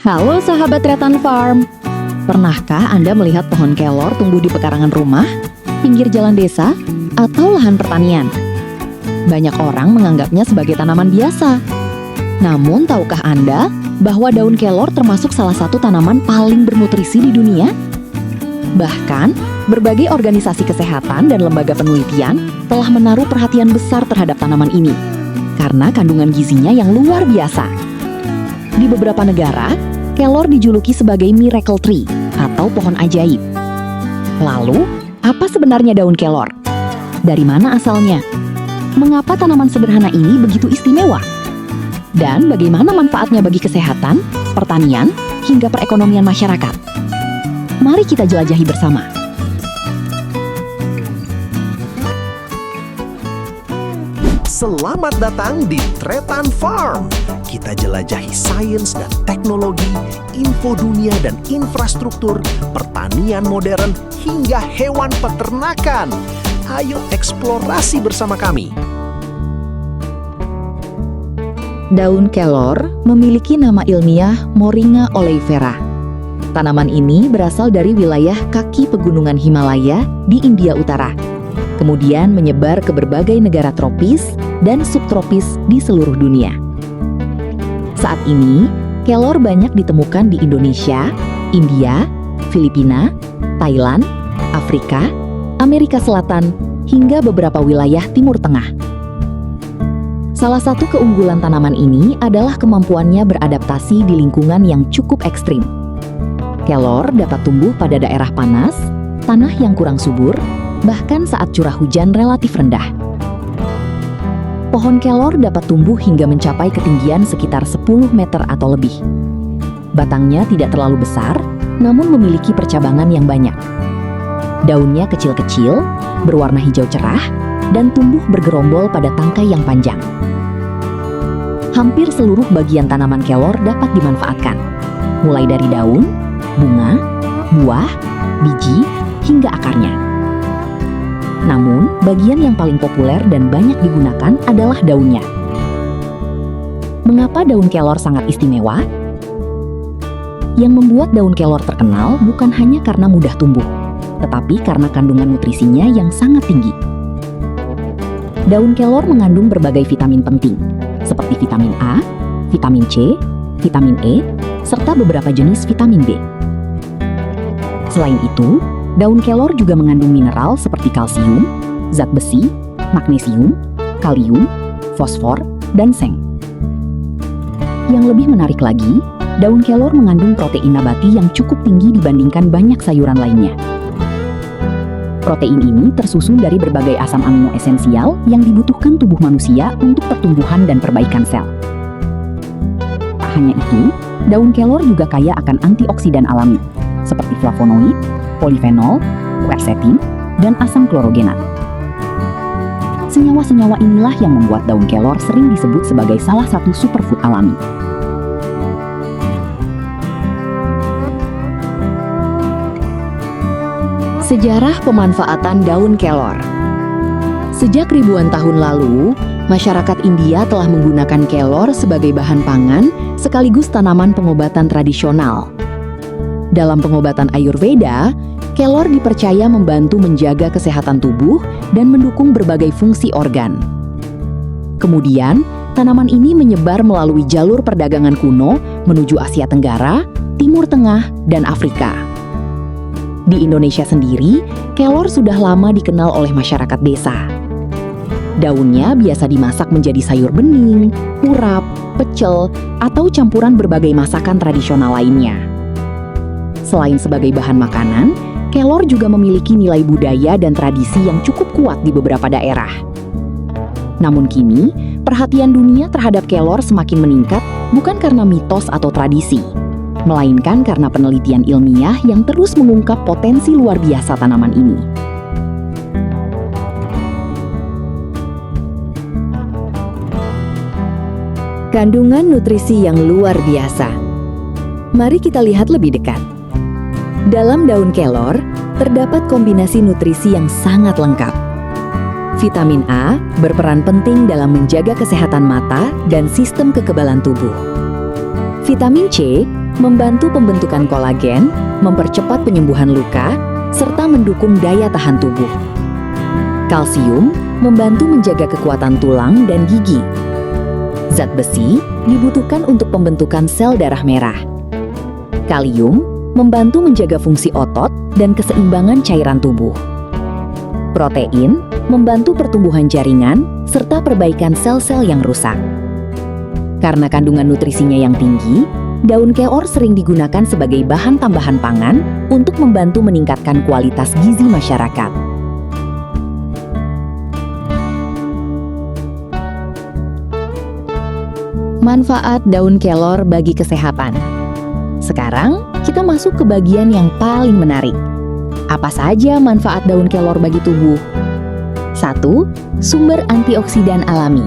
Halo sahabat Tretan Farm. Pernahkah Anda melihat pohon kelor tumbuh di pekarangan rumah, pinggir jalan desa, atau lahan pertanian? Banyak orang menganggapnya sebagai tanaman biasa. Namun tahukah Anda bahwa daun kelor termasuk salah satu tanaman paling bernutrisi di dunia? Bahkan, berbagai organisasi kesehatan dan lembaga penelitian telah menaruh perhatian besar terhadap tanaman ini karena kandungan gizinya yang luar biasa. Di beberapa negara, kelor dijuluki sebagai miracle tree atau pohon ajaib. Lalu, apa sebenarnya daun kelor? Dari mana asalnya? Mengapa tanaman sederhana ini begitu istimewa? Dan bagaimana manfaatnya bagi kesehatan, pertanian, hingga perekonomian masyarakat? Mari kita jelajahi bersama. Selamat datang di Tretan Farm. Kita jelajahi sains dan teknologi, info dunia dan infrastruktur, pertanian modern, hingga hewan peternakan. Ayo eksplorasi bersama kami. Daun kelor memiliki nama ilmiah Moringa oleifera. Tanaman ini berasal dari wilayah kaki pegunungan Himalaya di India Utara. Kemudian menyebar ke berbagai negara tropis dan subtropis di seluruh dunia. Saat ini, kelor banyak ditemukan di Indonesia, India, Filipina, Thailand, Afrika, Amerika Selatan, hingga beberapa wilayah Timur Tengah. Salah satu keunggulan tanaman ini adalah kemampuannya beradaptasi di lingkungan yang cukup ekstrim. Kelor dapat tumbuh pada daerah panas, tanah yang kurang subur, bahkan saat curah hujan relatif rendah. Pohon kelor dapat tumbuh hingga mencapai ketinggian sekitar 10 meter atau lebih. Batangnya tidak terlalu besar, namun memiliki percabangan yang banyak. Daunnya kecil-kecil, berwarna hijau cerah, dan tumbuh bergerombol pada tangkai yang panjang. Hampir seluruh bagian tanaman kelor dapat dimanfaatkan, mulai dari daun, bunga, buah, biji, hingga akarnya. Namun, bagian yang paling populer dan banyak digunakan adalah daunnya. Mengapa daun kelor sangat istimewa? Yang membuat daun kelor terkenal bukan hanya karena mudah tumbuh, tetapi karena kandungan nutrisinya yang sangat tinggi. Daun kelor mengandung berbagai vitamin penting, seperti vitamin A, vitamin C, vitamin E, serta beberapa jenis vitamin B. Selain itu, daun kelor juga mengandung mineral seperti kalsium, zat besi, magnesium, kalium, fosfor, dan seng. Yang lebih menarik lagi, daun kelor mengandung protein nabati yang cukup tinggi dibandingkan banyak sayuran lainnya. Protein ini tersusun dari berbagai asam amino esensial yang dibutuhkan tubuh manusia untuk pertumbuhan dan perbaikan sel. Tak hanya itu, daun kelor juga kaya akan antioksidan alami, seperti flavonoid, polifenol, quercetin, dan asam klorogenat. Senyawa-senyawa inilah yang membuat daun kelor sering disebut sebagai salah satu superfood alami. Sejarah pemanfaatan daun kelor. Sejak ribuan tahun lalu, masyarakat India telah menggunakan kelor sebagai bahan pangan sekaligus tanaman pengobatan tradisional. Dalam pengobatan Ayurveda, kelor dipercaya membantu menjaga kesehatan tubuh dan mendukung berbagai fungsi organ. Kemudian, tanaman ini menyebar melalui jalur perdagangan kuno menuju Asia Tenggara, Timur Tengah, dan Afrika. Di Indonesia sendiri, kelor sudah lama dikenal oleh masyarakat desa. Daunnya biasa dimasak menjadi sayur bening, urap, pecel, atau campuran berbagai masakan tradisional lainnya. Selain sebagai bahan makanan, kelor juga memiliki nilai budaya dan tradisi yang cukup kuat di beberapa daerah. Namun kini, perhatian dunia terhadap kelor semakin meningkat bukan karena mitos atau tradisi, melainkan karena penelitian ilmiah yang terus mengungkap potensi luar biasa tanaman ini. Kandungan nutrisi yang luar biasa. Mari kita lihat lebih dekat. Dalam daun kelor, terdapat kombinasi nutrisi yang sangat lengkap. Vitamin A berperan penting dalam menjaga kesehatan mata dan sistem kekebalan tubuh. Vitamin C membantu pembentukan kolagen, mempercepat penyembuhan luka, serta mendukung daya tahan tubuh. Kalsium membantu menjaga kekuatan tulang dan gigi. Zat besi dibutuhkan untuk pembentukan sel darah merah. Kalium membantu menjaga fungsi otot dan keseimbangan cairan tubuh. Protein membantu pertumbuhan jaringan serta perbaikan sel-sel yang rusak. Karena kandungan nutrisinya yang tinggi, daun kelor sering digunakan sebagai bahan tambahan pangan untuk membantu meningkatkan kualitas gizi masyarakat. Manfaat daun kelor bagi kesehatan. Sekarang, kita masuk ke bagian yang paling menarik. Apa saja manfaat daun kelor bagi tubuh? 1. Sumber antioksidan alami.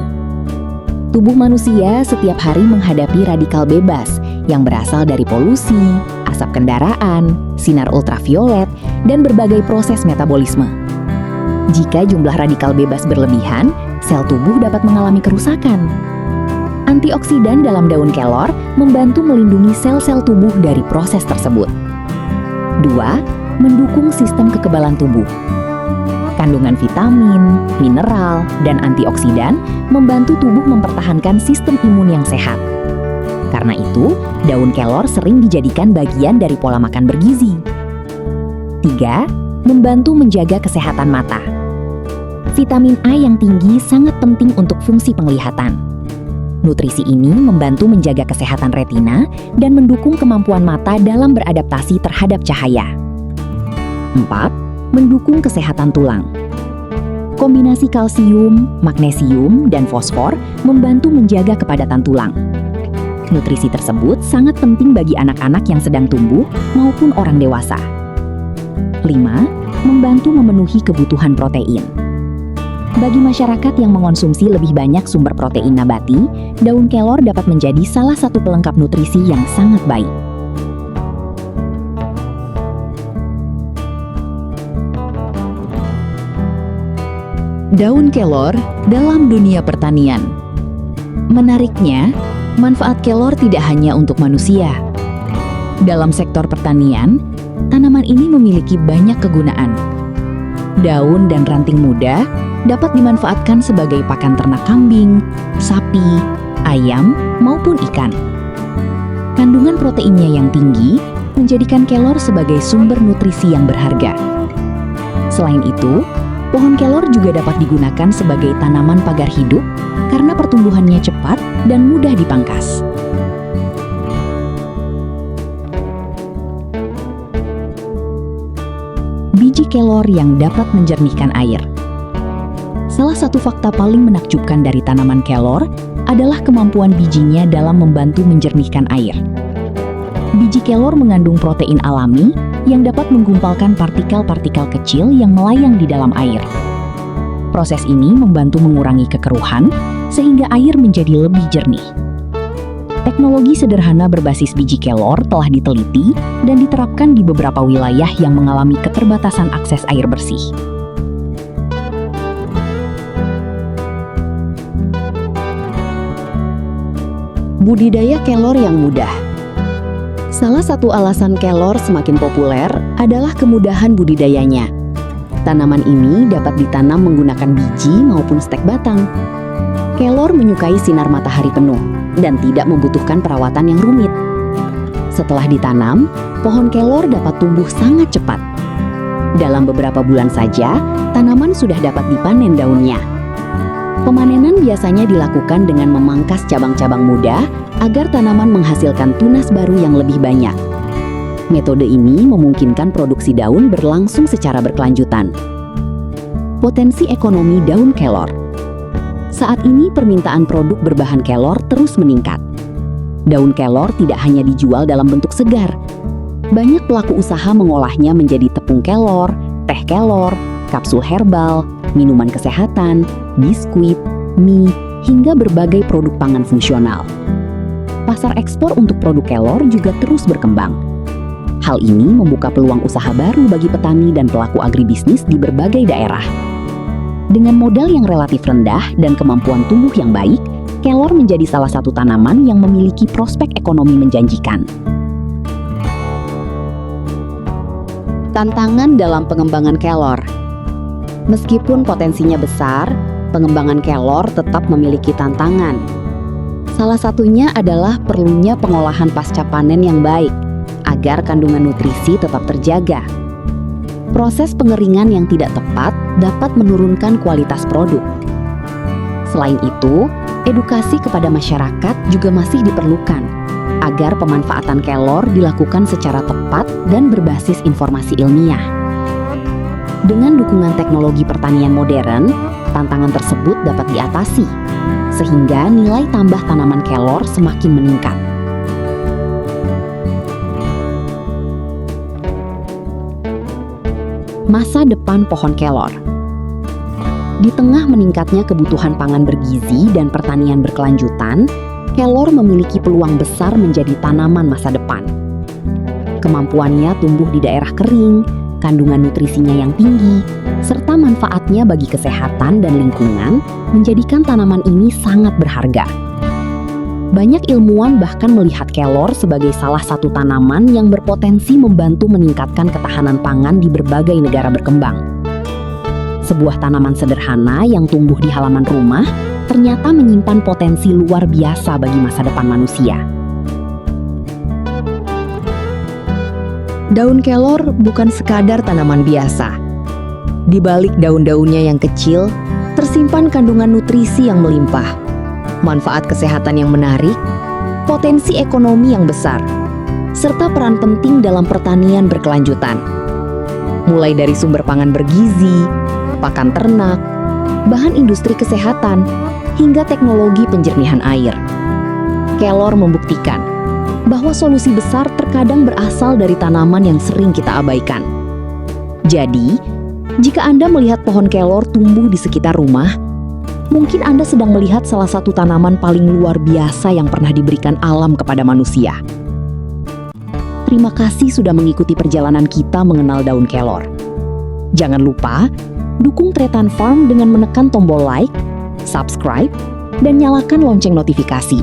Tubuh manusia setiap hari menghadapi radikal bebas yang berasal dari polusi, asap kendaraan, sinar ultraviolet, dan berbagai proses metabolisme. Jika jumlah radikal bebas berlebihan, sel tubuh dapat mengalami kerusakan. Antioksidan dalam daun kelor membantu melindungi sel-sel tubuh dari proses tersebut. 2. Mendukung sistem kekebalan tubuh. Kandungan vitamin, mineral, dan antioksidan membantu tubuh mempertahankan sistem imun yang sehat. Karena itu, daun kelor sering dijadikan bagian dari pola makan bergizi. 3. Membantu menjaga kesehatan mata. Vitamin A yang tinggi sangat penting untuk fungsi penglihatan. Nutrisi ini membantu menjaga kesehatan retina dan mendukung kemampuan mata dalam beradaptasi terhadap cahaya. 4. Mendukung kesehatan tulang. Kombinasi kalsium, magnesium, dan fosfor membantu menjaga kepadatan tulang. Nutrisi tersebut sangat penting bagi anak-anak yang sedang tumbuh maupun orang dewasa. 5. Membantu memenuhi kebutuhan protein. Bagi masyarakat yang mengonsumsi lebih banyak sumber protein nabati, daun kelor dapat menjadi salah satu pelengkap nutrisi yang sangat baik. Daun kelor dalam dunia pertanian. Menariknya, manfaat kelor tidak hanya untuk manusia. Dalam sektor pertanian, tanaman ini memiliki banyak kegunaan. Daun dan ranting muda dapat dimanfaatkan sebagai pakan ternak kambing, sapi, ayam, maupun ikan. Kandungan proteinnya yang tinggi menjadikan kelor sebagai sumber nutrisi yang berharga. Selain itu, pohon kelor juga dapat digunakan sebagai tanaman pagar hidup karena pertumbuhannya cepat dan mudah dipangkas. Biji kelor yang dapat menjernihkan air. Salah satu fakta paling menakjubkan dari tanaman kelor adalah kemampuan bijinya dalam membantu menjernihkan air. Biji kelor mengandung protein alami yang dapat menggumpalkan partikel-partikel kecil yang melayang di dalam air. Proses ini membantu mengurangi kekeruhan sehingga air menjadi lebih jernih. Teknologi sederhana berbasis biji kelor telah diteliti dan diterapkan di beberapa wilayah yang mengalami keterbatasan akses air bersih. Budidaya kelor yang mudah. Salah satu alasan kelor semakin populer adalah kemudahan budidayanya. Tanaman ini dapat ditanam menggunakan biji maupun stek batang. Kelor menyukai sinar matahari penuh dan tidak membutuhkan perawatan yang rumit. Setelah ditanam, pohon kelor dapat tumbuh sangat cepat. Dalam beberapa bulan saja, tanaman sudah dapat dipanen daunnya. Pemanenan biasanya dilakukan dengan memangkas cabang-cabang muda agar tanaman menghasilkan tunas baru yang lebih banyak. Metode ini memungkinkan produksi daun berlangsung secara berkelanjutan. Potensi ekonomi daun kelor. Saat ini permintaan produk berbahan kelor terus meningkat. Daun kelor tidak hanya dijual dalam bentuk segar. Banyak pelaku usaha mengolahnya menjadi tepung kelor, teh kelor, kapsul herbal, minuman kesehatan, biskuit, mie, hingga berbagai produk pangan fungsional. Pasar ekspor untuk produk kelor juga terus berkembang. Hal ini membuka peluang usaha baru bagi petani dan pelaku agribisnis di berbagai daerah. Dengan modal yang relatif rendah dan kemampuan tumbuh yang baik, kelor menjadi salah satu tanaman yang memiliki prospek ekonomi menjanjikan. Tantangan dalam pengembangan kelor. Meskipun potensinya besar, pengembangan kelor tetap memiliki tantangan. Salah satunya adalah perlunya pengolahan pasca panen yang baik, agar kandungan nutrisi tetap terjaga. Proses pengeringan yang tidak tepat dapat menurunkan kualitas produk. Selain itu, edukasi kepada masyarakat juga masih diperlukan, agar pemanfaatan kelor dilakukan secara tepat dan berbasis informasi ilmiah. Dengan dukungan teknologi pertanian modern, tantangan tersebut dapat diatasi, sehingga nilai tambah tanaman kelor semakin meningkat. Masa depan pohon kelor. Di tengah meningkatnya kebutuhan pangan bergizi dan pertanian berkelanjutan, kelor memiliki peluang besar menjadi tanaman masa depan. Kemampuannya tumbuh di daerah kering, kandungan nutrisinya yang tinggi, serta manfaatnya bagi kesehatan dan lingkungan menjadikan tanaman ini sangat berharga. Banyak ilmuwan bahkan melihat kelor sebagai salah satu tanaman yang berpotensi membantu meningkatkan ketahanan pangan di berbagai negara berkembang. Sebuah tanaman sederhana yang tumbuh di halaman rumah ternyata menyimpan potensi luar biasa bagi masa depan manusia. Daun kelor bukan sekadar tanaman biasa. Di balik daun-daunnya yang kecil, tersimpan kandungan nutrisi yang melimpah, manfaat kesehatan yang menarik, potensi ekonomi yang besar, serta peran penting dalam pertanian berkelanjutan. Mulai dari sumber pangan bergizi, pakan ternak, bahan industri kesehatan, hingga teknologi penjernihan air. Kelor membuktikan bahwa solusi besar terkadang berasal dari tanaman yang sering kita abaikan. Jadi, jika Anda melihat pohon kelor tumbuh di sekitar rumah, mungkin Anda sedang melihat salah satu tanaman paling luar biasa yang pernah diberikan alam kepada manusia. Terima kasih sudah mengikuti perjalanan kita mengenal daun kelor. Jangan lupa, dukung Tretan Farm dengan menekan tombol like, subscribe, dan nyalakan lonceng notifikasi,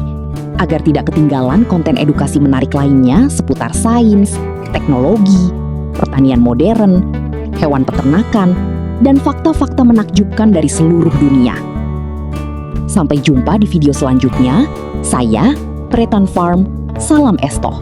agar tidak ketinggalan konten edukasi menarik lainnya seputar sains, teknologi, pertanian modern, hewan peternakan, dan fakta-fakta menakjubkan dari seluruh dunia. Sampai jumpa di video selanjutnya. Saya, Tretan Farm, salam Estoh.